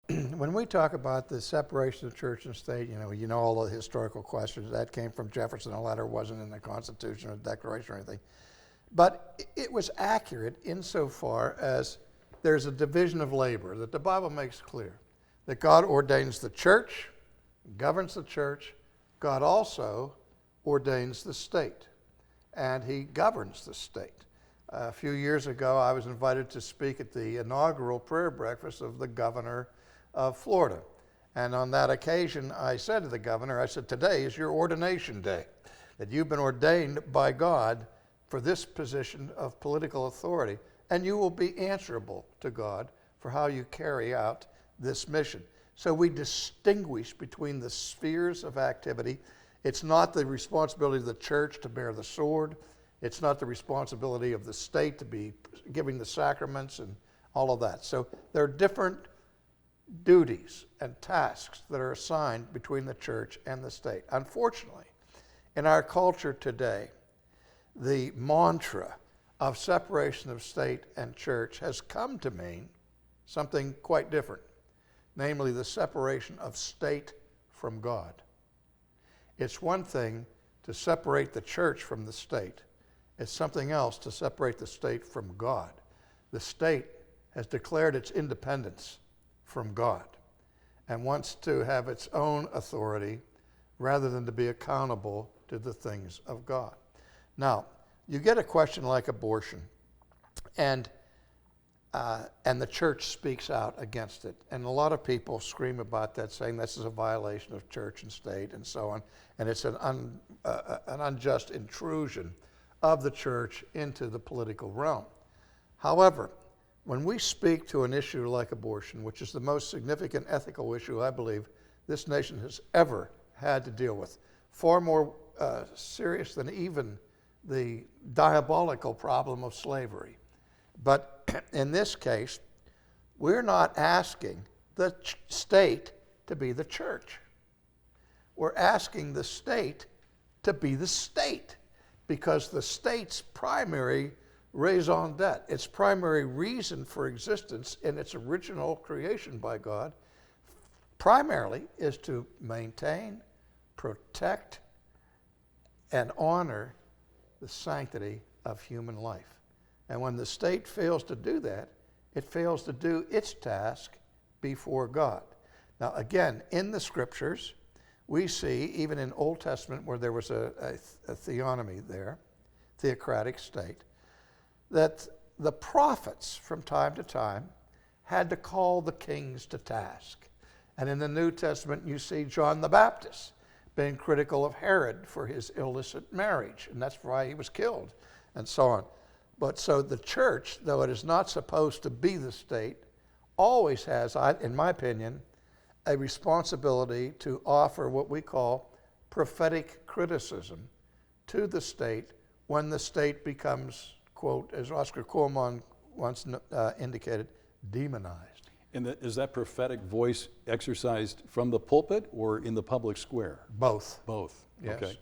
when we talk about the separation of church and state, you know all the historical questions. That came from Jefferson. A letter wasn't in the Constitution or the Declaration or anything. But it was accurate insofar as there's a division of labor that the Bible makes clear. That God ordains the church, governs the church. God also ordains the state, and he governs the state. A few years ago, I was invited to speak at the inaugural prayer breakfast of the governor of Florida. And on that occasion, I said to the governor, I said, today is your ordination day, that you've been ordained by God for this position of political authority, and you will be answerable to God for how you carry out this mission. So we distinguish between the spheres of activity. It's not the responsibility of the church to bear the sword. It's not the responsibility of the state to be giving the sacraments and all of that. So there are different duties and tasks that are assigned between the church and the state. Unfortunately, in our culture today, the mantra of separation of state and church has come to mean something quite different, namely the separation of state from God. It's one thing to separate the church from the state. It's something else to separate the state from God. The state has declared its independence from God and wants to have its own authority rather than to be accountable to the things of God. Now, you get a question like abortion, and the church speaks out against it. And a lot of people scream about that, saying this is a violation of church and state and so on, and it's an unjust intrusion of the church into the political realm. However, when we speak to an issue like abortion, which is the most significant ethical issue I believe this nation has ever had to deal with, far more serious than even the diabolical problem of slavery. But in this case, we're not asking the state to be the church. We're asking the state to be the state, because the state's primary raison d'etre, its primary reason for existence in its original creation by God, primarily is to maintain, protect, and honor the sanctity of human life. And when the state fails to do that, it fails to do its task before God. Now, again, in the scriptures, we see, even in Old Testament, where there was a theonomy there, theocratic state, that the prophets from time to time had to call the kings to task. And in the New Testament, you see John the Baptist being critical of Herod for his illicit marriage, and that's why he was killed, and so on. But so the church, though it is not supposed to be the state, always has, in my opinion, a responsibility to offer what we call prophetic criticism to the state when the state becomes, quote, as Oscar Cullmann once indicated, demonized. And is that prophetic voice exercised from the pulpit or in the public square? Both. Both. Yes. Okay.